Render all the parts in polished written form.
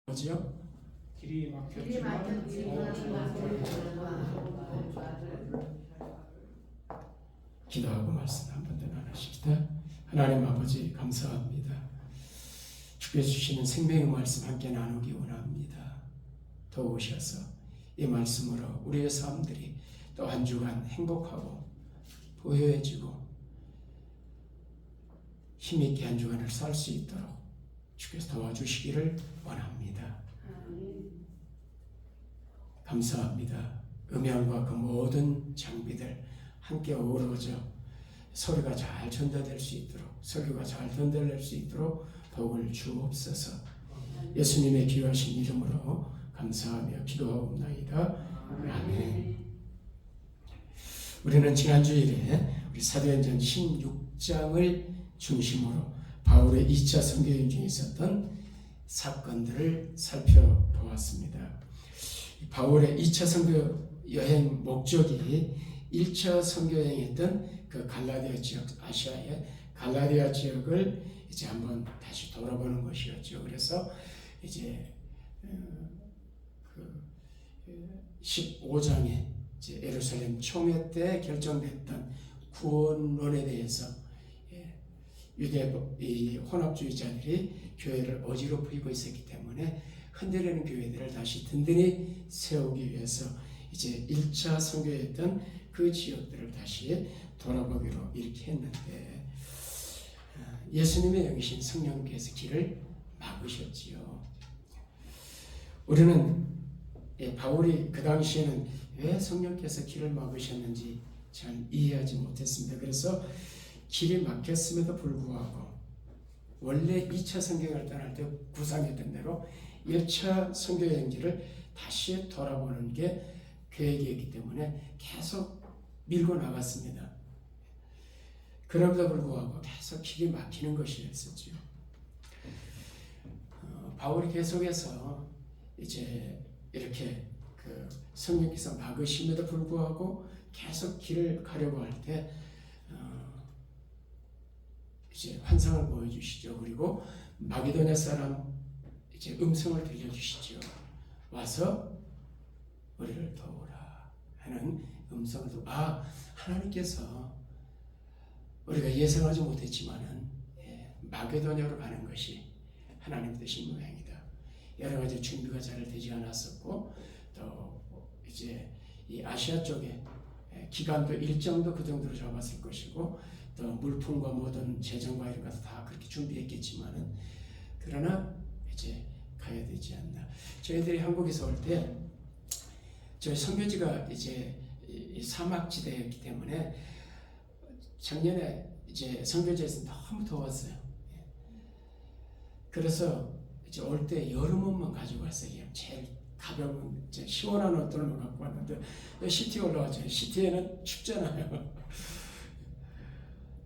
뭐지요? 길이 막혔지만 기도하고 말씀 한 번 더 나누십시다. 하나님 아버지 감사합니다. 주께 주시는 생명의 말씀 함께 나누기 원합니다. 도우셔서 이 말씀으로 우리의 삶들이 또 한 주간 행복하고 부유해지고 힘있게 한 주간을 살 수 있도록 주께서 도와주시기를 원합니다. 감사합니다. 음향과 그 모든 장비들 함께 어우러져 소리가 잘 전달될 수 있도록, 설교가 잘 전달될 수 있도록 도움을 주옵소서. 예수님의 귀하신 이름으로 감사하며 기도하옵나이다. 아멘. 우리는 지난 주일에 우리 사도행전 16장을 중심으로 바울의 2차 선교 여행 중에 있었던 사건들을 살펴보았습니다. 바울의 2차 선교 여행 목적이 1차 선교 여행했던 그 갈라디아 지역, 아시아의 갈라디아 지역을 이제 한번 다시 돌아보는 것이었죠. 그래서 이제 그 15장에 이제 예루살렘 총회 때 결정됐던 구원론에 대해서 유대 혼합주의자들이 교회를 어지럽히고 있었기 때문에 흔들리는 교회들을 다시 든든히 세우기 위해서 이제 1차 선교했던 그 지역들을 다시 돌아보기로 이렇게 했는데 예수님의 영이신 성령께서 길을 막으셨지요. 우리는 바울이 그 당시에는 왜 성령께서 길을 막으셨는지 잘 이해하지 못했습니다. 그래서 길이 막혔음에도 불구하고 원래 2차 선교여행을 떠날 때 구상했던 대로 1차 선교여행지를 다시 돌아보는 게 계획이었기 때문에 계속 밀고 나갔습니다. 그럼에도 불구하고 계속 길이 막히는 것이었었죠. 바울이 계속해서 이제 이렇게 그 성령께서 막으심에도 불구하고 계속 길을 가려고 할 때 이제 환상을 보여주시죠. 그리고 마게도냐 사람 이제 음성을 들려주시죠. 와서 우리를 도우라 하는 음성을 듣고 하나님께서 우리가 예상하지 못했지만은 마게도냐로 가는 것이 하나님 뜻인 모양이다. 여러 가지 준비가 잘 되지 않았었고 또 이제 이 아시아 쪽에 기간도 일정도 그 정도로 잡았을 것이고 또 물품과 모든 재정과 이런 것도 다 그렇게 준비했겠지만은 그러나 이제 가야 되지 않나. 저희들이 한국에서 올 때 저희 선교지가 이제 사막지대였기 때문에 작년에 이제 선교지에서 너무 더웠어요. 그래서 이제 올 때 여름 옷만 가지고 왔어요. 제일 가벼운 이제 시원한 옷들만 갖고 왔는데 시티에 올라왔죠. 시티에는 춥잖아요.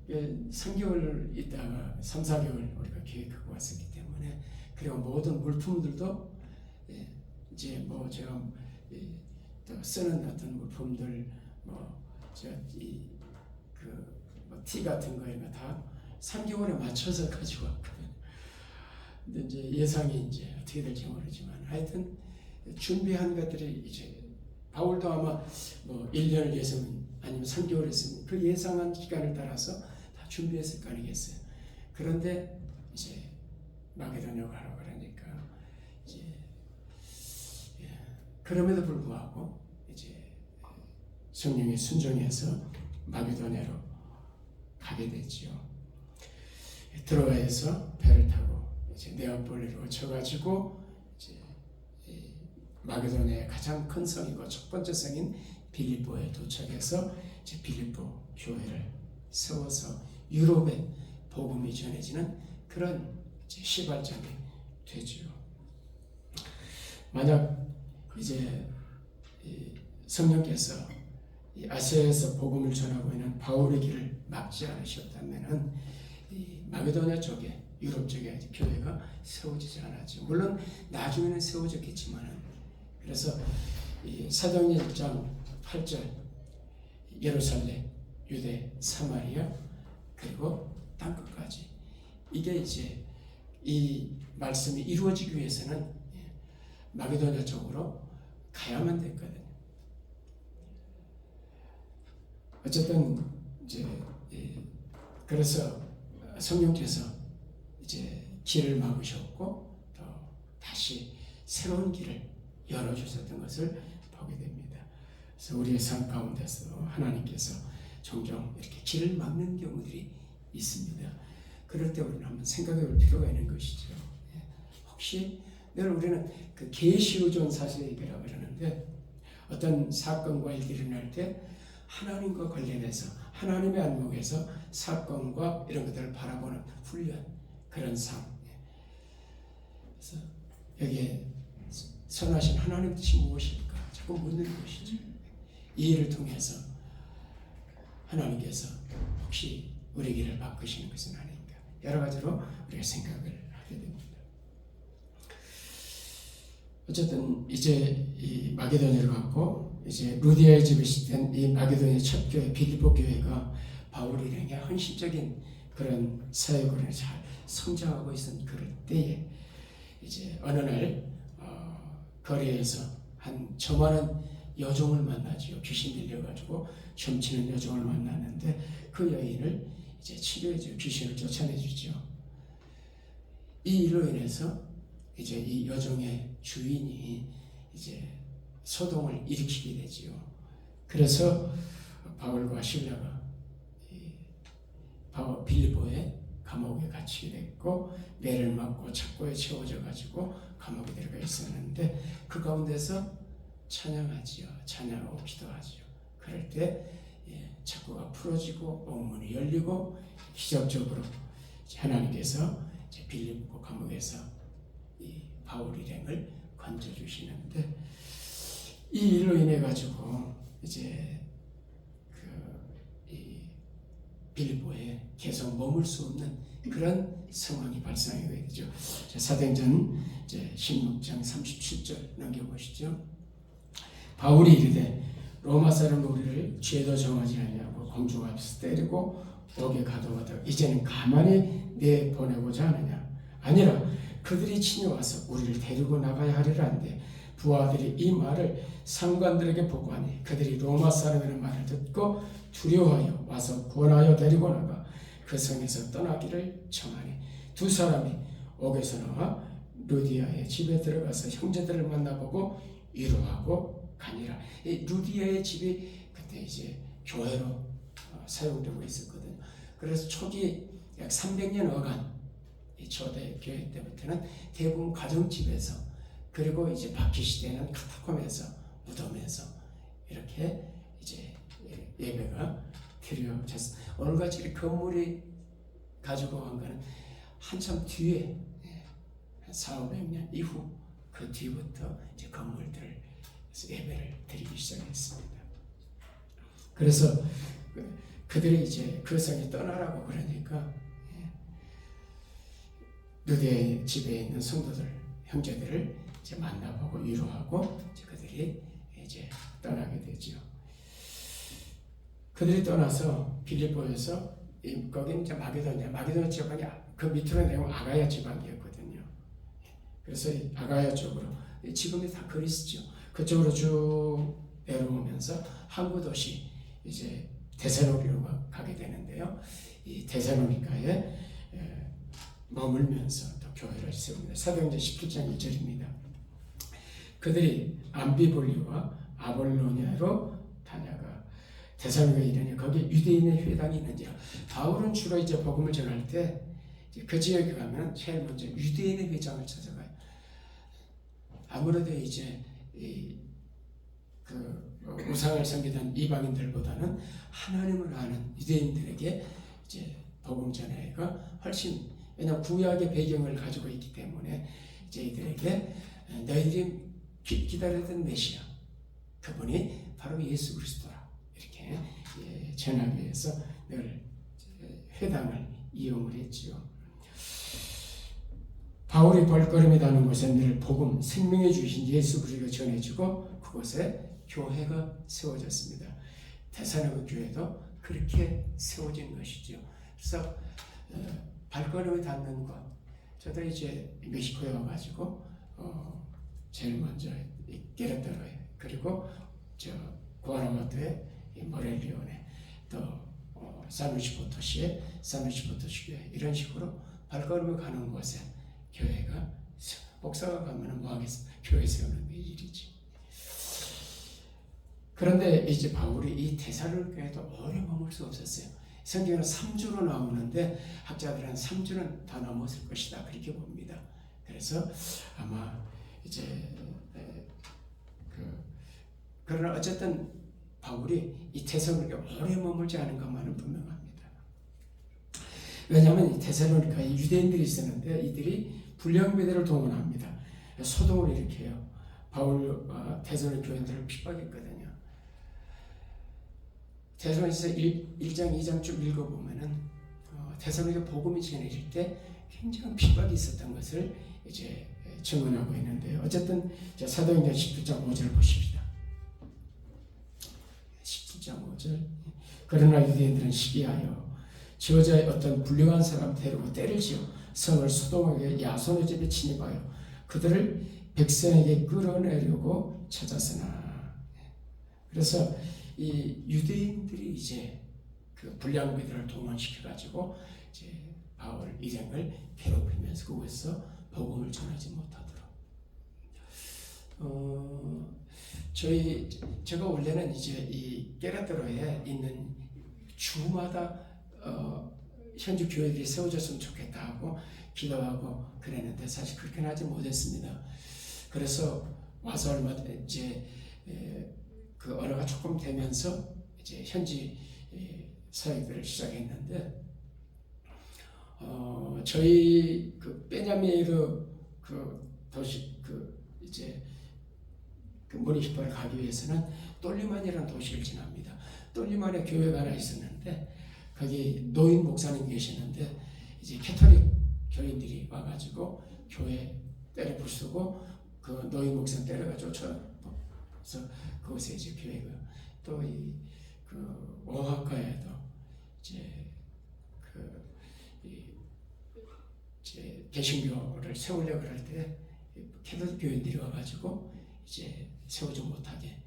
3개월 있다가 3, 4개월 우리가 계획하고 왔었기 때문에 그리고 모든 물품들도 이제 뭐 제가 또 쓰는 어떤 물품들 티 같은 거 이런 거 다 3개월에 맞춰서 가지고 왔거든요. 근데 이제 예상이 이제 어떻게 될지 모르지만 하여튼 준비한 것들이 이제 바울도 아마 뭐 1년을 예상은 아니면 3개월 했으면 그 예상한 기간을 따라서 다 준비했을 거 아니겠어요. 그런데 이제 마게도냐로 가라고 그러니까 이제 그럼에도 불구하고 이제 성령의 순종해서 마게도냐로 가게 됐지요. 트로아에서 배를 타고 이제 네아폴리로 쳐가지고 이제 마게도냐의 가장 큰 성이고 첫 번째 성인 빌립보에 도착해서 이제 빌립보 교회를 세워서 유럽에 복음이 전해지는 그런 이제 시발점이 되죠. 만약 이제 성령께서 이 아시아에서 복음을 전하고 있는 바울의 길을 막지 않으셨다면은 이 마게도냐 쪽에 유럽 쪽에 교회가 세워지지 않았죠. 물론 나중에는 세워졌겠지만은 그래서 이 사도행전 1장 8절 예루살렘, 유대, 사마리아 그리고 땅끝까지 이게 이제 이 말씀이 이루어지기 위해서는 마게도냐 쪽으로 가야만 됐거든요. 어쨌든 이제 그래서 성령께서 이제 길을 막으셨고 또 다시 새로운 길을 열어주셨던 것을 보게 됩니다. 그래서 우리의 삶 가운데서 하나님께서 종종 이렇게 길을 막는 경우들이 있습니다. 그럴 때 우리는 한번 생각해 볼 필요가 있는 것이죠. 혹시 늘 우리는 그 계시의존 사실이라고 그러는데 어떤 사건과 일들이 일어날 때 하나님과 관련해서 하나님의 안목에서 사건과 이런 것들을 바라보는 훈련, 그런 삶. 그래서 여기에 선하신 하나님 뜻이 무엇일까? 자꾸 묻는 것이죠. 이 일을 통해서 하나님께서 혹시 우리 길을 바꾸시는 것은 아닌가? 여러 가지로 우리가 생각을 하게 됩니다. 어쨌든 이제 이 마게도냐를 갖고 이제 루디아의 집에 시된 이 마게도냐 첫 교회 빌립보 교회가 바울 일행의 헌신적인 그런 사역으로 잘 성장하고 있었던 그럴 때에 이제 어느 날 거리에서 한 저만한 여종을 만나지요. 귀신 들려가지고 점치는 여종을 만났는데 그 여인을 이제 치료해주고 귀신을 쫓아내주죠. 이 일로 인해서 이제 이 여종의 주인이 이제 소동을 일으키게 되지요. 그래서 바울과 실라가 빌립보의 감옥에 갇히게 됐고 매를 맞고 착고에 채워져 가지고 감옥에 들어가 있었는데 그 가운데서 찬양하지요. 찬양하고 기도하지요. 그럴 때 착고가 풀어지고 옥문이 열리고 기적적으로 하나님께서 이제 빌립보 감옥에서 이 바울 일행을 건져 주시는데 이 일로 인해 가지고 이제 이 빌립보에 계속 머물 수 없는 그런 상황이 발생하게 되죠. 사도행전 이제 16장 37절 넘겨보시죠. 바울이 이르되 로마 사람 우리를 죄도 정하지 아니하고 공중 앞에서 때리고 옥에 가둬하다 이제는 가만히 내보내고자 하느냐? 아니라 그들이 친히 와서 우리를 데리고 나가야 하리라 한데 부하들이 이 말을 상관들에게 보고하니 그들이 로마 사람이라는 말을 듣고 두려워하여 와서 권하여 데리고 나가 그 성에서 떠나기를 청하니 두 사람이 옥에서 나와 루디아의 집에 들어가서 형제들을 만나보고 위로하고 가니라. 이 루디아의 집이 그때 이제 교회로 사용되고 있었거든요. 그래서 초기 약 300년 어간 이 초대 교회 때부터는 대부분 가정집에서 그리고 이제 바퀴 시대는 카타콤에서 무덤에서 이렇게 이제 예배가 드려졌어. 오늘같이 이렇게 건물이 가지고 간 거는 한참 뒤에 400~500년 이후 그 뒤부터 이제 건물들을 예배를 드리기 시작했습니다. 그래서 그들이 이제 그 성에 떠나라고 그러니까 루디아의 집에 있는 성도들, 형제들을 이제 만나보고 위로하고 이제 그들이 이제 떠나게 되죠. 그들이 떠나서 빌립보에서 거기는 이제 마게도냐 지방이 그 밑으로 내려오면 아가야 지방이었거든요. 그래서 아가야 쪽으로 지금이 다 그리스죠. 그쪽으로 쭉 내려오면서 항구 도시 이제 데살로니가로 가게 되는데요. 이 데살로니가에 머물면서 또 교회를 세웁니다. 사도행전 17장 1절입니다. 그들이 암비볼리와 아볼로니아로 다녀가 데살로니가에 이르니 거기 유대인의 회당이 있는지라. 바울은 주로 이제 복음을 전할 때 그 지역에 가면 제일 먼저 유대인의 회당을 찾아가요. 아무래도 이제 그 우상을 섬기던 이방인들보다는 하나님을 아는 유대인들에게 이제 복음 전하기가 훨씬, 왜냐하면 구약의 배경을 가지고 있기 때문에 이제 이들에게 너희들이 기다리던 메시아 그분이 바로 예수 그리스도라 이렇게 전하기 위해서 늘 회당을 이용을 했지요. 바울이 발걸음이 닿는 곳에 늘 복음, 생명해 주신 예수 그리스도가 전해지고 그곳에 교회가 세워졌습니다. 데살로니가 교회도 그렇게 세워진 것이죠. 그래서 발걸음이 닿는 곳, 저도 이제 멕시코에 와가지고 제일 먼저 게르타로에, 그리고 저 구아나마토의 모렐리온에, 또 산루이치 포토시에 산루이치 포토시 교회, 이런 식으로 발걸음을 가는 곳에 교회가, 목사가 가면은 뭐 하겠습니까? 교회 세우는 게 일이지. 그런데 이제 바울이 이 데살로니가에도 오래 머물 수 없었어요. 성경은 3주로 나오는데 학자들은 3주는 더 넘었을 것이다, 그렇게 봅니다. 그래서 아마 이제 그러나 어쨌든 바울이 이 데살로니가에 오래 머물지 않은 것만은 분명합니다. 왜냐하면 이 데살로니가에 유대인들이 있었는데 이들이 불량배들을 동원합니다. 소동을 일으켜요. 바울과 데살로니가 교인들을 핍박했거든요. 데살로니가서 1장 2장 쭉 읽어보면은 데살로니가 복음이 전해질 때 굉장한 핍박이 있었던 것을 이제 증언하고 있는데요. 어쨌든 사도행전 19장 5절 보십시다. 17장 5절. 그러나 유대인들은 시기하여 지어자의 어떤 불량한 사람 데리고 때를 지어 성을 소돔에게 야손의 집에 침입하여 그들을 백성에게 끌어내려고 찾았으나. 그래서 이 유대인들이 이제 그 불량배들을 동원시켜가지고 이제 바울 일행을 괴롭히면서 그곳에서 복음을 전하지 못하도록. 제가 원래는 이제 이 게라테로에 있는 주마다 현지 교회들이 세워졌으면 좋겠다 하고 기도하고 그랬는데 사실 그렇게는 하지 못했습니다. 그래서 와서 얼마 이제 그 언어가 조금 되면서 이제 현지 사역들을 시작했는데 저희 그 베냐미르 그 도시 그 이제 그 무니히파를 가기 위해서는 똘리만이라는 도시를 지납니다. 똘리만에 교회가 하나 있었는데 거기 노인 목사님 계시는데 이제 캐톨릭 교인들이 와가지고 교회 때려 부수고 그 노인 목사님 때려가지고 그래서 그곳에 이제 교회가 또 이 그 오하카에도 이제 이제 개신교를 세우려고 그럴 때 캐톨릭 교인들이 와가지고 이제 세우지 못하게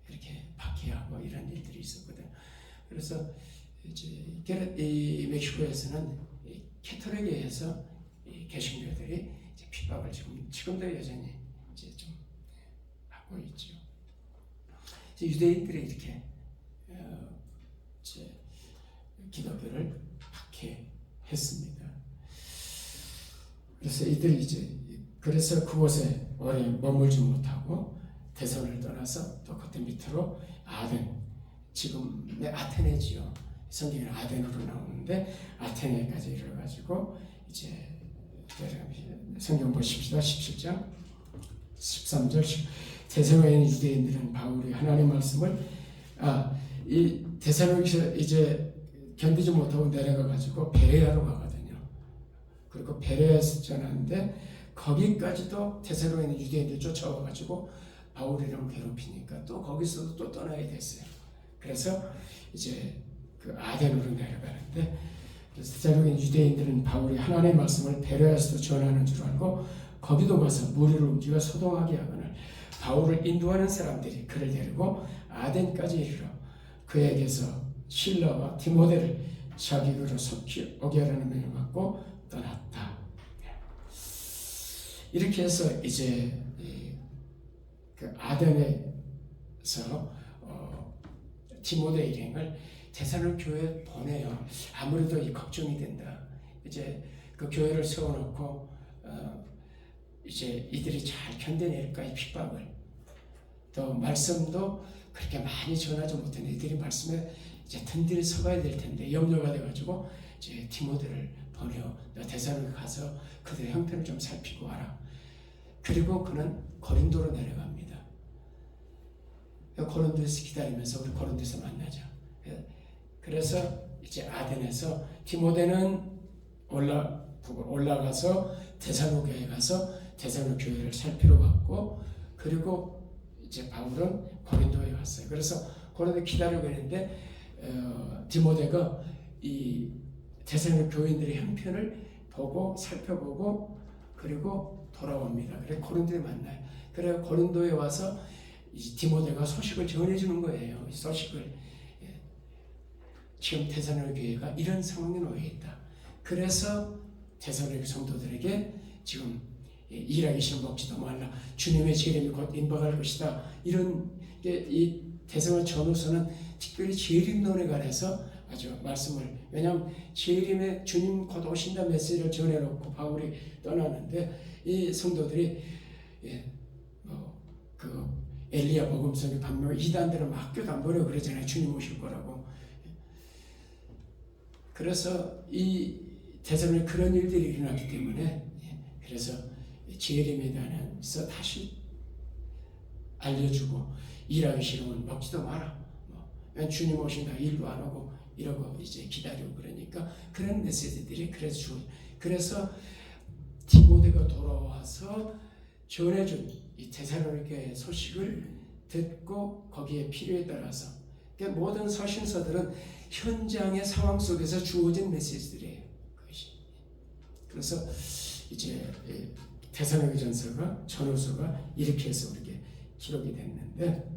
이렇게 박해하고 이런 일들이 있었거든요. 그래서 이제 이 멕시코에서는 캐톨릭에서 개신교들이 이제 핍박을 지금도 여전히 이제 좀 받고 있죠. 유대인들이 이렇게 이제 기독교를 박해했습니다. 그래서 이들이 이제 그래서 그곳에 오래 머물지 못하고 대선을 떠나서 또 그때 밑으로 아덴, 지금의 아테네지요. 성경은 아덴으로 나오는데 아테네까지 이르러가지고 이제 성경 보십시다. 17장 13절. 데살로니가 유대인들은 바울이 하나님 말씀을 이 데살로니가에서 이제 견디지 못하고 내려가 가지고 베레아로 가거든요. 그리고 베레아에서 전하는데 거기까지도 데살로니가 유대인들 쫓아와 가지고 바울이랑 괴롭히니까 또 거기서도 또 떠나야 됐어요. 그래서 이제 그 아덴으로 내려가는데 데살로니가 유대인들은 바울이 하나님의 말씀을 베레아에서도 전하는 줄 알고 거기도 가서 무리를 움직여 소동하게 하거늘 바울을 인도하는 사람들이 그를 데리고 아덴까지 이르러 그에게서 실라와 디모데를 자기 곁으로 속히 오게 하라는 명을 받고 떠났다. 이렇게 해서 이제 그 아덴에서 디모데 일행을 데살로니가 교회에 보내요. 아무래도 이 걱정이 된다. 이제 그 교회를 세워놓고 이제 이들이 잘 견뎌낼까 이 핍박을. 또 말씀도 그렇게 많이 전하지 못한 이들이 말씀에 이제 든든히 서가야 될 텐데 염려가 돼가지고 이제 디모데를 보내요. 너 데살로니가 가서 그들의 형편을 좀 살피고 와라. 그리고 그는 고린도로 내려갑니다. 고린도에서 기다리면서 우리 고린도에서 만나자. 그래서 이제 아덴에서 디모데는 올라가서 데살로니가에 가서 데살로니가 교회를 살피러 갔고 그리고 이제 바울은 고린도에 왔어요. 그래서 고린도 기다리고 있는데 디모데가 이 데살로니가 교인들의 형편을 보고 살펴보고 그리고 돌아옵니다. 그래서 고린도에 만나요. 그래 고린도에 와서 이 디모데가 소식을 전해주는 거예요. 이 소식을. 예. 지금 데살로니가 교회가 이런 상황에 놓여 있다. 그래서 데살로니가 성도들에게 지금 일하기 싫은 먹지도 말라. 주님의 재림이 곧 임박할 것이다. 이런 이 데살로니가 전후서는 특별히 재림론에 관해서 아주 말씀을, 왜냐하면 재림에 주님 곧 오신다 메시지를 전해놓고 바울이 떠나는데 이 성도들이 그 엘리야 복음성의 방명 이단들은 막 학교도 안 보려고 그러잖아요. 주님 오실 거라고. 그래서 이 데살로니가 그런 일들이 일어났기 때문에 그래서 재림에 대해서 다시 알려주고 일하기 싫으면 먹지도 마라. 주님 오신다 일도 안 하고 이러고 이제 기다리고 그러니까 그런 메시지들이 그래서 디모데가 돌아와서 전해준 이 데살로니가의 소식을 듣고 거기에 필요에 따라서 그러니까 모든 서신서들은 현장의 상황 속에서 주어진 메시지들이에요. 그것이. 그래서 이제 데살로니가전서가 전후서가 이렇게 해서 우리에게 기록이 됐는데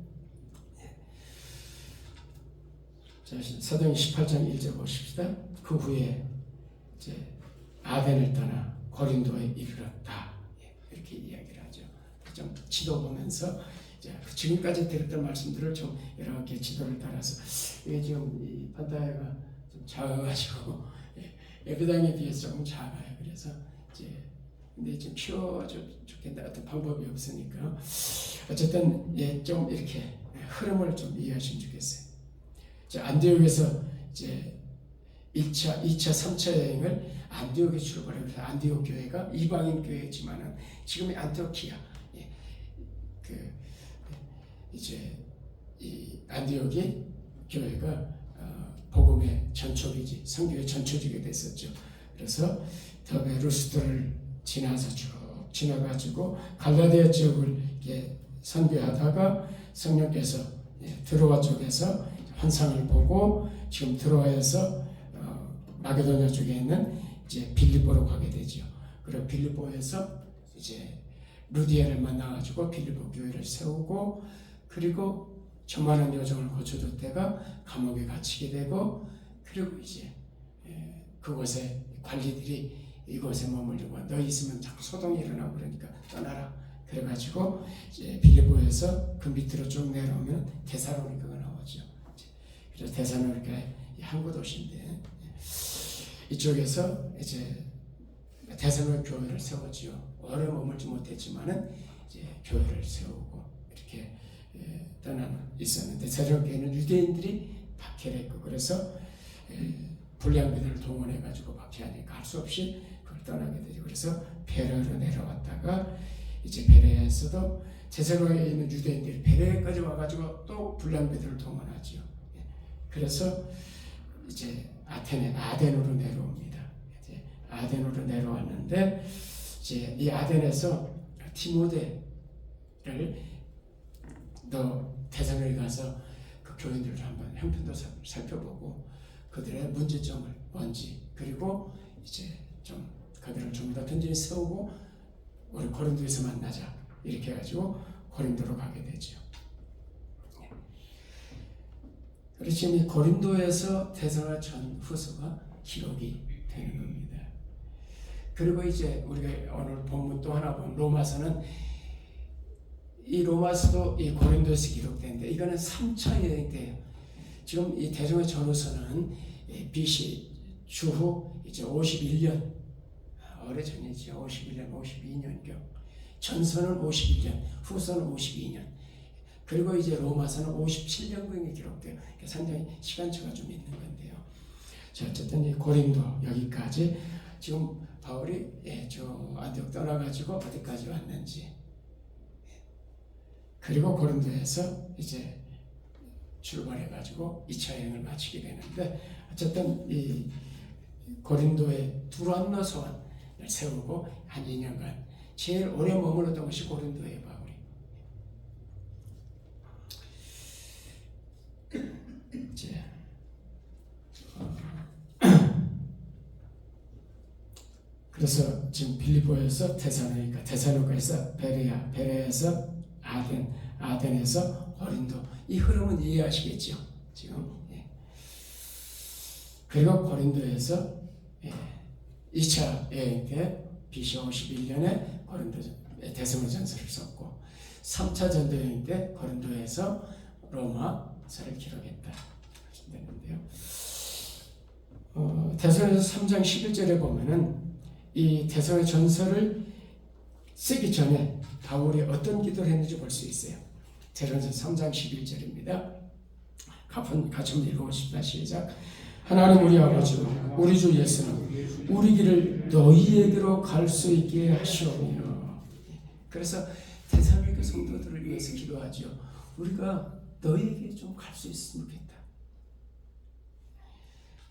자, 사도행 18장 1절 보십시다. 그 후에 이제 아덴을 떠나 고린도에 이르렀다. 이렇게 이야기를 하죠. 좀 지도 보면서 이제 지금까지 들었던 말씀들을 좀 여러 개 지도를 따라서 이게 지금 이 판타야가 좀 작아가지고 예배당에 비해서 조금 작아요. 그래서 이제 근데 좀 키워줬겠다 어떤 방법이 없으니까 어쨌든 좀 이렇게 흐름을 좀 이해하시면 좋겠어요. 안디옥에서 이제 1차, 2차, 3차 여행을 안디옥에 출발해요. 그래서 안디옥 교회가 이방인 교회지만은 지금의 안티오키아, 이제 이 안디옥이 교회가 복음의 전초기지, 선교의 전초지가 됐었죠. 그래서 더베 루스드를 지나서 쭉 지나가지고 갈라디아 지역을 선교하다가 성령께서 드로아 쪽에서 환상을 보고 지금 드로아에서 마게도냐 쪽에 있는 이제 빌립보로 가게 되죠. 그리고 빌립보에서 이제 루디아를 만나가지고 빌립보 교회를 세우고 그리고 저만한 여정을 거쳐뒀다가 감옥에 갇히게 되고 그리고 이제 그곳에 관리들이 이곳에 머물려고 너 있으면 자꾸 소동이 일어나고 그러니까 떠나라. 그래가지고 이제 빌립보에서 그 밑으로 쭉 내려오면 데살로니가가 나오죠. 그래서 데살로니가의 항구 도시인데 이쪽에서 이제 데살로니가 교회를 세웠지요. 오래 머물지 못했지만은 이제 교회를 세우고 이렇게 떠나 있었는데 데살로니가에는 유대인들이 박해했고 그래서 불량배들을 동원해 가지고 박해하니까 할 수 없이 그걸 떠나게 되죠. 그래서 베레로 내려왔다가 이제 베레에서도 데살로니가에 있는 유대인들이 베레까지 와가지고 또 불량배들을 동원하지요. 그래서 이제 아덴으로 내려옵니다. 이제 아덴으로 내려왔는데 이제 이 아덴에서 디모데를 너 데살로니가 가서 그 교인들을 한번 형편도 살펴보고 그들의 문제점을 뭔지 그리고 이제 좀 그들을 좀 더 든든히 세우고 우리 고린도에서 만나자 이렇게 해가지고 고린도로 가게 되죠. 그래서 지금 이 고린도에서 데살로니가 전후서가 기록이 되는 겁니다. 그리고 이제 우리가 오늘 본문 또 하나 본 로마서는 이 로마서도 이 고린도에서 기록되는데 이거는 3차 여행 때예요. 지금 이 데살로니가 전후서는 BC 주후 이제 51년 오래전이죠. 51년, 52년경. 전서는 51년, 후서는 52년. 그리고 이제 로마서는 57년경에 기록돼요. 그러니까 상당히 시간차가 좀 있는 건데요. 자, 어쨌든 이 고린도 여기까지 지금 바울이 저 안디옥 떠나가지고 어디까지 왔는지 그리고 고린도에서 이제 출발해가지고 2차 여행을 마치게 되는데 어쨌든 이 고린도의 두란노 소원을 세우고 한 2년간 제일 오래 머물렀던 것이 고린도예요. 바울이. 이제 그래서 그래서 지금 빌립보에서 데살로니가, 데살로니가에서 베레아, 베레아에서 아덴, 아덴에서 고린도, 이 흐름은 이해하시겠죠? 지금. 예. 그리고 고린도에서 2차 여행 때 BC 51년에 고린도 데스모전서를 썼고 3차 전도 여행 때 고린도에서 로마서를 기록했다 되는데요. 데살로니가서 3장 11절에 보면은 이 데살로니가 전서를 쓰기 전에 바울이 어떤 기도를 했는지 볼 수 있어요. 데살로니가서 3장 11절입니다. 같이 한번 읽어보십시다. 시작. 하나님 우리 아버지, 우리 주 예수는 우리 길을 너희에게로 갈 수 있게 하시오며. 그래서 데살로니가 성도들을 위해서 기도하죠. 우리가 너희에게 좀 갈 수 있으면 좋겠다.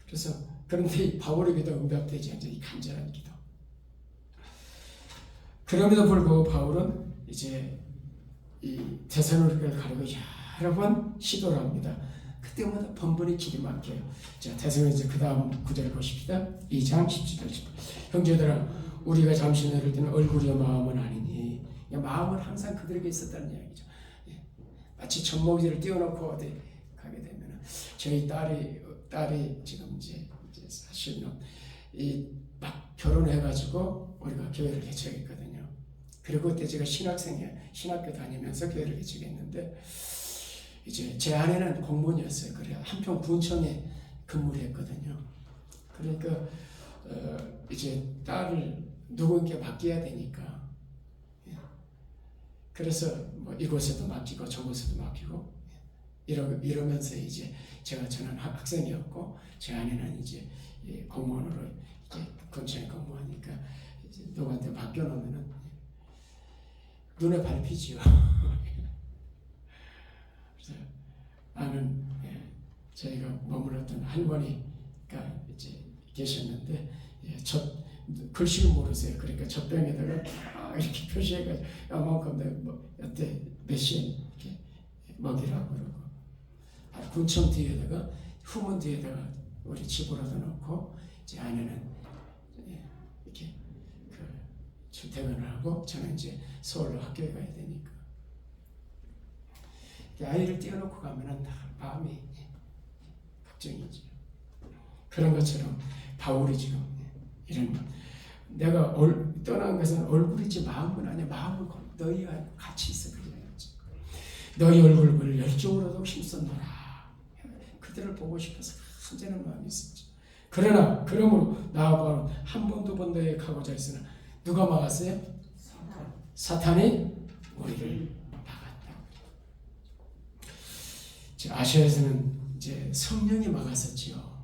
그래서 그런데 이 바울의 기도 응답되지 않죠. 이 간절한 기도. 그럼에도 불구하고 바울은 이제 이 데살로니가를 가려고 여러 번 시도를 합니다. 그때마다 번번이 길이 막혀요. 자, 데살로니가 그 다음 구절 보십시다. 2장 17절. 형제들아, 우리가 잠시 내릴 때는 얼굴이와 마음은 아니니, 마음은 항상 그들에게 있었다는 이야기죠. 예. 마치 젖먹이를 띄워놓고 어디 가게 되면 저희 딸이 지금 이제 사실은 막 결혼해가지고 우리가 교회를 개척했거든요. 그리고 그때 제가 신학교 다니면서 교회를 개척했는데 이제 제 아내는 공무원이었어요. 그래 한평 군청에 근무를 했거든요. 그러니까 이제 딸을 누구에게 맡겨야 되니까 그래서 뭐 이곳에도 맡기고 저곳에도 맡기고 이러면서 이제 저는 학생이었고 제 아내는 이제 공무원으로 이제 근처에 근무하니까 이제 누구한테 맡겨놓으면은 눈에 밟히지요. 그래서 나는 저희가 머물렀던 할머니가 이제 계셨는데 글씨를 모르세요. 그러니까 젖병에다가 이렇게 표시해가지고 이만큼 뭐 여태 몇 시에 이렇게 먹이라고 그러고 군청 뒤에다가 후문 뒤에다가 우리 집으로도 놓고 이제 아내는 이렇게 출퇴근을 하고 저는 이제 서울로 학교에 가야 되니까 아이를 띄워놓고 가면은 마음이 걱정이지. 그런 것처럼 바울이 지금 이런 내가 떠난 것은 얼굴이지 마음은 아니야. 마음은 너희와 같이 있어. 그래야지. 너희 얼굴을 볼 열정으로도 힘썼노라. 그들을 보고 싶어서 간절한 마음이 있었죠. 그러므로 나와 한 번 두 번 너희에게 가고자 했으나 누가 막았어요? 사탄이 우리를 막았다. 아시아에서는 이제 성령이 막았었지요.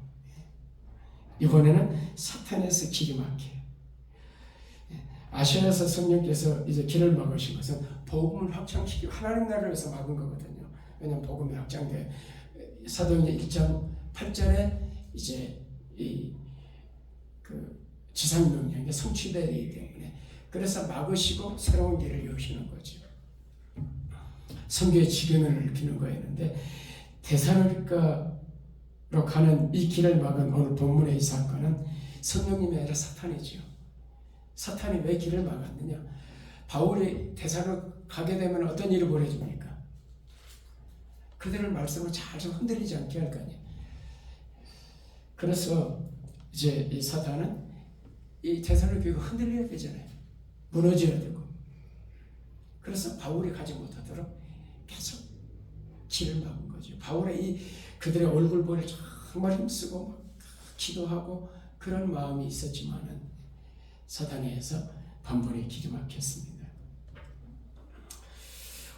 이번에는 사탄에서 길이 막혀요. 아시아에서 성령께서 이제 길을 막으신 것은 복음을 확장시키고 하나님 나라를 위해서 막은 거거든요. 왜냐하면 복음이 확장돼 사도행전 1장 8절에 이제 그 지상 명령이 성취되기 때문에 그래서 막으시고 새로운 길을 여시는 거죠. 성교의 직연을 넓히는 거였는데 데살로니가로 가는 이 길을 막은 오늘 본문의 이 사건은 성령님이 아니라 사탄이지요. 사탄이 왜 길을 막았느냐? 바울이 데살로니가 가게 되면 어떤 일을 벌여줍니까? 그들을 말씀으로 잘 좀 흔들리지 않게 할 거 아니에요. 그래서 이제 이 사탄은 이 데살로니가 교회가 흔들려야 되잖아요. 무너져야 되고. 그래서 바울이 가지 못하도록 계속 길을 막은 거죠. 바울의 그들의 얼굴 보려 정말 힘쓰고 기도하고 그런 마음이 있었지만은 사탄에 의해서 번번이 길이 막혔습니다.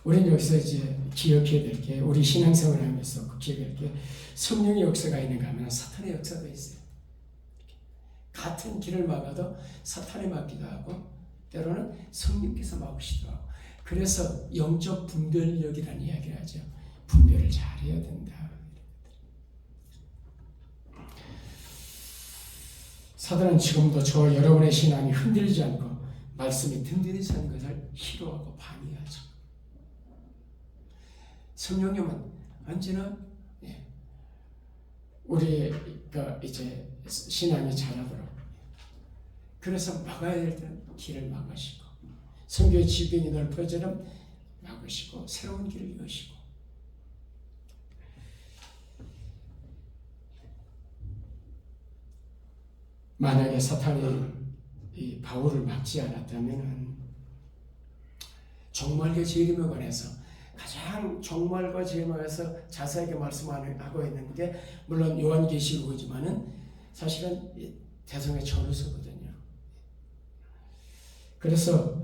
우리는 여기서 이제 기억해야 될 게 우리 신앙생활을 하면서 기억해야 될 게 성령의 역사가 있는가 하면 사탄의 역사도 있어요. 같은 길을 막아도 사탄이 막기도 하고 때로는 성령께서 막으시기도 하고 그래서 영적 분별력이라는 이야기를 하죠. 분별을 잘해야 된다. 사단은 지금도 저와 여러분의 신앙이 흔들리지 않고 말씀이 든든히 사는 것을 싫어하고 방해하죠. 성령님은 언제나 우리가 이제 신앙이 자라도록 그래서 막아야 될 때는 길을 막으시고 선교의 지경이 넓어지면 막으시고 새로운 길을 여시고 만약에 사탄이 이 바울을 막지 않았다면 종말과 재림에 관해서 가장 종말과 재림에 관해서 자세하게 말씀하고 있는 게 물론 요한계시록이지만은 사실은 대성의 전후서거든요. 그래서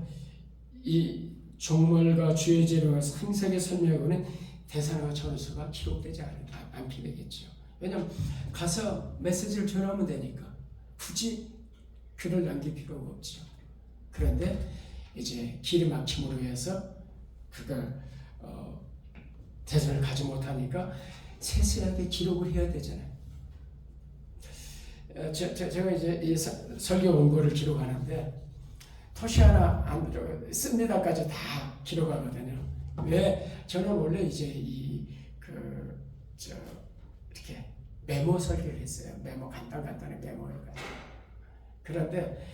이 종말과 주의 재림에 관해서 상세하게 설명하고는 대사와 전후서가 기록되지 않게 되겠죠. 왜냐하면 가서 메시지를 전하면 되니까 굳이 글을 남길 필요가 없죠. 그런데 이제 길이 막힘으로 해서 그가 대선을 가지 못하니까 세세하게 기록을 해야 되잖아요. 제가 이제 이 설교 원고를 기록하는데 토시 하나 안 씁니다까지 다 기록하거든요. 왜 저는 원래 이제 이렇게 메모 설교를 했어요. 메모 간단한 메모를 가지고. 그런데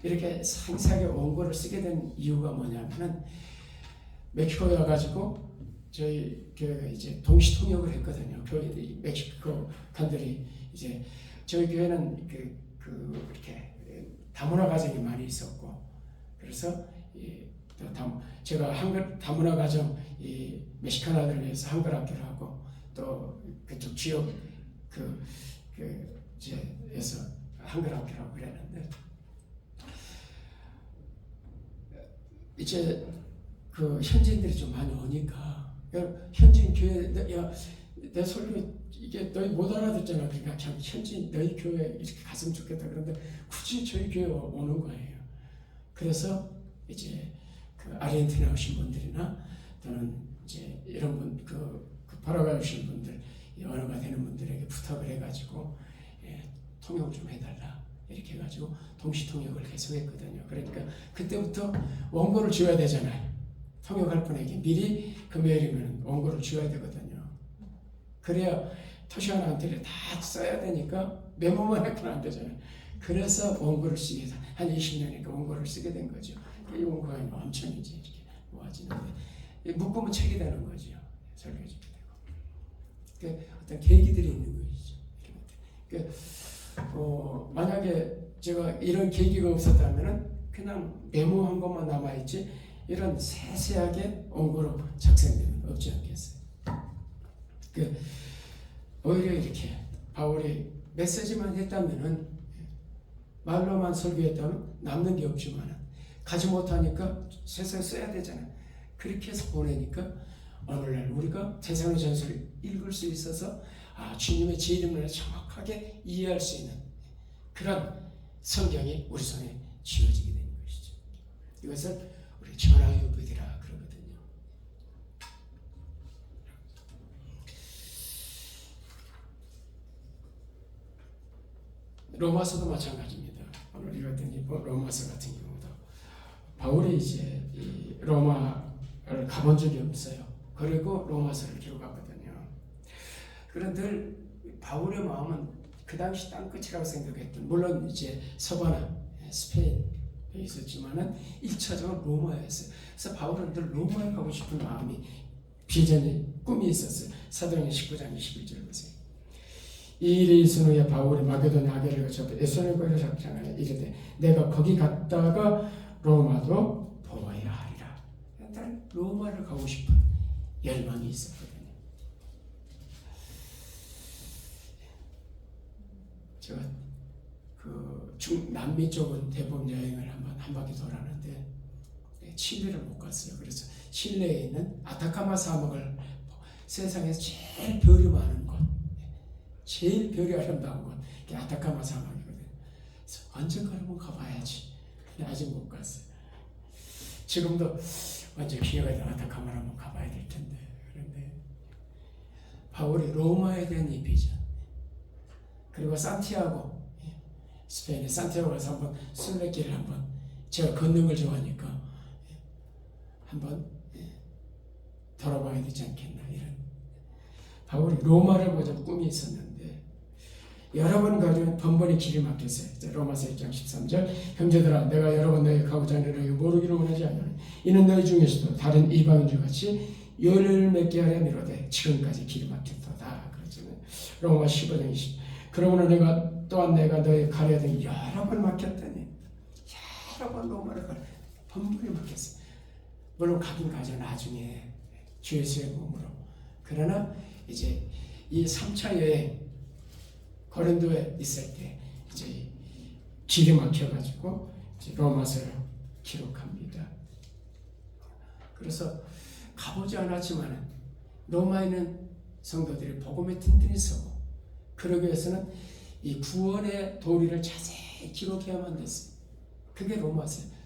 이렇게 상세하게 원고를 쓰게 된 이유가 뭐냐면은 멕시코에 와가지고 저희 교회가 이제 동시 통역을 했거든요. 교회 멕시코 간들이 이제 저희 교회는 이렇게 다문화 가정이 많이 있었고 그래서 제가 한글 다문화 가정 이 멕시카나들을 위해서 한글 학교를 하고 또 그쪽 지역 이제에서 한글 학교를 하고 그랬는데 이제 그 현지인들이 좀 많이 오니까 현지인 교회 내 설교 이게 너희 못 알아듣잖아. 그러니까 참 현지인 너희 교회 이렇게 갔으면 좋겠다. 그런데 굳이 저희 교회 오는 거예요. 그래서 이제 그 아르헨티나 오신 분들이나 또는 이제 이런 분 그 파라과이 오신 분들 언어가 되는 분들에게 부탁을 해가지고 통역을 좀 해달라 이렇게 해가지고 동시 통역을 계속했거든요. 그러니까 그때부터 원고를 지어야 되잖아요. 통역할 분에게 미리 금요일이면 원고를 지어야 되거든요. 그래야 토시아나한테 다 써야 되니까 메모만 해서는 안 되잖아요. 그래서 원고를 쓰게 해서 한 20년이니까 원고를 쓰게 된 거죠. 이 원고가 엄청 이제 이렇게 모아지는데 묶으면 책이 되는 거죠. 설교집이 되고. 그 어떤 계기들이 있는 것이죠. 그 만약에 제가 이런 계기가 없었다면은 그냥 메모한 것만 남아있지 이런 세세하게 원고로 작성되는 거 없지 않겠어요. 오히려 이렇게 바울이 메시지만 했다면은 말로만 설교했다면 남는 게 없지만은 가지 못하니까 세상에 써야 되잖아요. 그렇게 해서 보내니까 오늘날 우리가 대상의 전설을 읽을 수 있어서 주님의 재림을 정확하게 이해할 수 있는 그런 성경이 우리 손에 쥐어지게 되는 것이죠. 이것을 우리 전화유비라 그러거든요. 로마서도 마찬가지입니다. 오늘 읽었던 로마서 같은 경우도 바울이 이제 이 로마를 가본 적이 없어요. 그리고 로마서를 기록하거든요. 그런데 바울의 마음은 그 당시 땅끝이라고 생각했던, 물론 이제 서바나 스페인에 있었지만은 1차적으로 로마였어요. 그래서 바울은 늘 로마에 가고 싶은 마음이 비전이 꿈이 있었어요. 사도행전 19장 21절 보세요. 이 일이 있은 후에 바울이 마게도냐 아게를 거쳐 에소네고를 작정하여 이르되 내가 거기 갔다가 로마도 보아야 하리라. 일단 로마를 가고 싶은 열망이 있었거든요. 제가 남미 쪽은 대부분 여행을 한 바퀴 돌았는데 칠레를 못 갔어요. 그래서 칠레에 있는 아타카마 사막을 세상에서 제일 별이 많은 곳, 제일 별이 아름다운 곳, 그게 아타카마 사막이거든요. 그래서 언젠가 한번 가봐야지. 근데 아직 못 갔어요. 지금도 완전 기회가 되면 아타카마를 한번 가봐야 될 텐데. 그런데 바울이 로마에 대한 이 비전, 그리고 산티아고, 스페인의 산티아고에서 한번 순례길을 한번 제가 걷는 걸 좋아하니까 한번 돌아봐야 되지 않겠나, 이런 바울이 로마를 보자 꿈이 있었는데 여러 번 가지고 번번이 길이 막혔어요. 로마서 1장 13절 형제들아 내가 여러 번 너희에게 가고자 하는 너희가 모르기를 원하지 않노니 이는 너희 중에서도 다른 이방인들 같이 열을 맺게 하려 미루되 지금까지 길이 막혔도다. 그러잖아요. 로마 15장 20. 그러므로 내가 또한 내가 너희 가려야 되니 여러 번 막혔더니 여러 번 로마를 가려 번번이 막혔어요. 물론 가긴 가죠. 나중에 주 예수의 몸으로. 그러나 이제 이 3차 여행 고린도에 있을 때 이제 길이 막혀가지고 이제 로마서를 기록합니다. 그래서 가보지 않았지만 로마에 있는 성도들이 복음에 튼튼히 서고 그러기 위해서는 이 구원의 도리를 자세히 기록해야만 됐어요. 그게 로마서예요.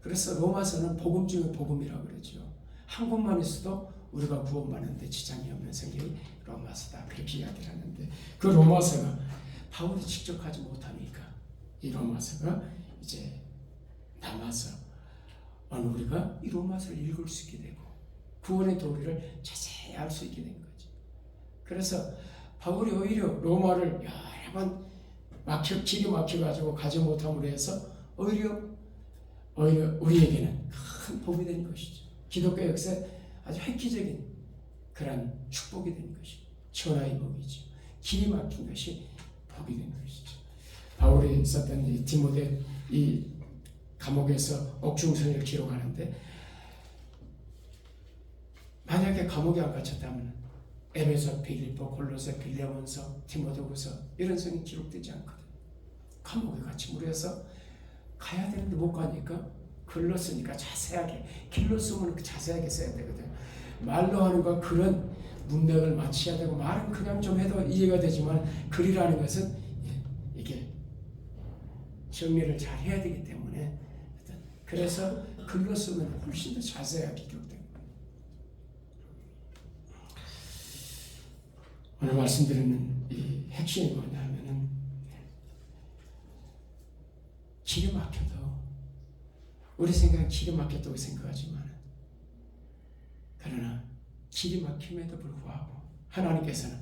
그래서 로마서는 복음 중에 복음이라고 그러죠. 한국만 있어도 우리가 구원받는데 지장이 없는 성경이 로마서다. 그렇게 이야기를 하는데 그 로마서가 바울이 직접 하지 못하니까 이 로마서가 이제 남아서 우리가 이 로마서를 읽을 수 있게 되고 구원의 도리를 자세히 알 수 있게 된 거죠. 그래서 바울이 오히려 로마를 여러 번 길이 막혀가지고 가지 못함으로 해서 오히려 우리에게는 큰 복이 된 것이죠. 기독교 역사에 아주 획기적인 그런 축복이 된 것이죠. 천하의 복이죠. 길이 막힌 것이 복이 된 것이죠. 바울이 썼던 이 디모데 이 감옥에서 옥중선을 기록하는데 만약에 감옥에 안 갇혔다면 에베소, 빌립보, 골로새, 빌레몬서, 디모데후서 이런 성이 기록되지 않거든. 감옥에 갇힘으로 해서 가야 되는데 못 가니까 글로 쓰니까 자세하게 길로 쓰면 자세하게 써야 되거든. 말로 하는 거 그런 문맥을 맞춰야 되고 말은 그냥 좀 해도 이해가 되지만 글이라는 것은 이게 정리를 잘 해야 되기 때문에 그래서 글로 쓰면 훨씬 더 자세하게 기록된 거예요. 오늘 말씀드리는 이 핵심이 뭐냐면은 길이 막혀도 우리 생각은 길이 막혔다고 생각하지만 그러나 길이 막힘에도 불구하고 하나님께서는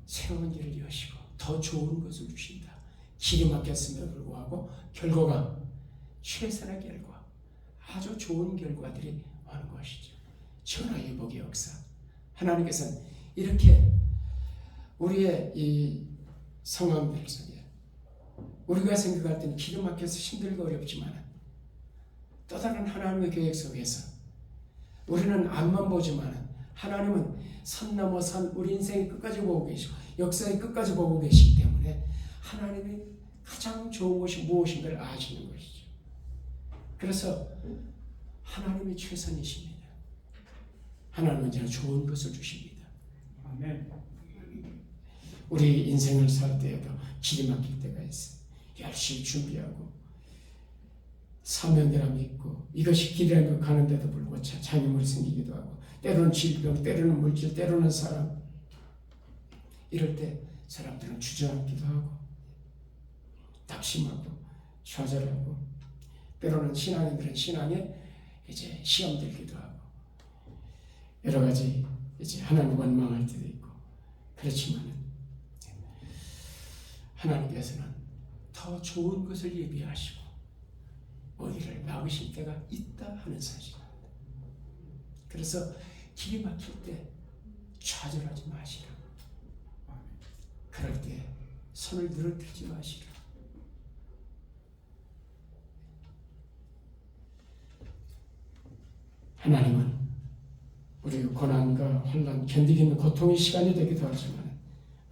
새로운 길을 여시고 더 좋은 것을 주신다. 길이 막혔음에도 불구하고 결과가 최선의 결과, 아주 좋은 결과들이 오는 것이죠. 천하의 복의 역사. 하나님께서는 이렇게 우리의 이 상황들 속에 우리가 생각할 때는 길이 막혀서 힘들고 어렵지만 또 다른 하나님의 계획 속에서 우리는 앞만 보지만 하나님은 산 넘어 산 우리 인생의 끝까지 보고 계시고 역사의 끝까지 보고 계시기 때문에 하나님이 가장 좋은 것이 무엇인가를 아시는 것이죠. 그래서 하나님이 최선이십니다. 하나님은 언제나 좋은 것을 주십니다. 아멘. 우리 인생을 살 때에도 길이 막힐 때가 있어요. 열심히 준비하고 사명이라고 있고 이것이 길이라고 가는데도 불구하고 장애물이 생기기도 하고 때로는 질병, 때로는 물질, 때로는 사람 이럴 때 사람들은 주저앉기도 하고 낙심하고 좌절하고 때로는 신앙인들은 신앙에 이제 시험 들기도 하고 여러 가지 이제 하나님 원망할 때도 있고 그렇지만 하나님께서는 더 좋은 것을 예비하시고 우리를 막으실 때가 있다 하는 사실입니다. 그래서 길이 막힐 때 좌절하지 마시라. 그럴 때 손을 늘어뜨리지 마시라. 하나님은 우리 고난과 혼란, 견디기는 고통의 시간이 되기도 하지만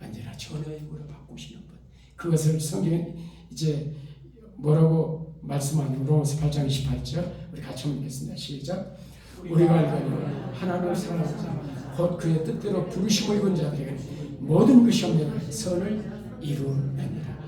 언제나 전화의 힘으로 바꾸시는 분. 그것을 성경에 이제 뭐라고 말씀하는 로마서 8장 28절 우리 같이 한번 읽겠습니다. 시작. 우리가 알거니와 하나님을 사랑하는 자 곧 그의 뜻대로 부르심을 입은 자들에게 모든 것이 없는 선을 이루느니라.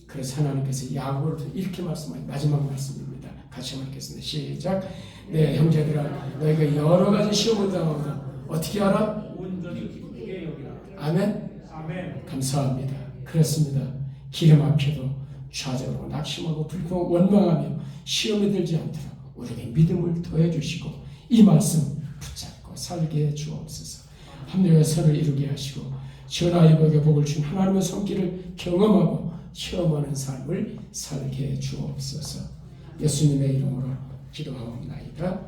그래서 하나님께서 야고보를 이렇게 말씀하신 마지막 말씀입니다. 같이 한번 읽겠습니다. 시작. 네, 형제들아 너희가 여러 가지 시험을 당하고 어떻게 하라? 온전히 기쁘게 여기라. 아멘. 아멘. 감사합니다. 그렇습니다. 길에 막혀도 좌절하고 낙심하고 불평 원망하며 시험에 들지 않도록 우리에게 믿음을 더해 주시고 이 말씀 붙잡고 살게 해 주옵소서. 합력의 선을 이루게 하시고 전하이복의 복을 준 하나님의 손길을 경험하고 체험하는 삶을 살게 주옵소서. 예수님의 이름으로 기도하옵나이다.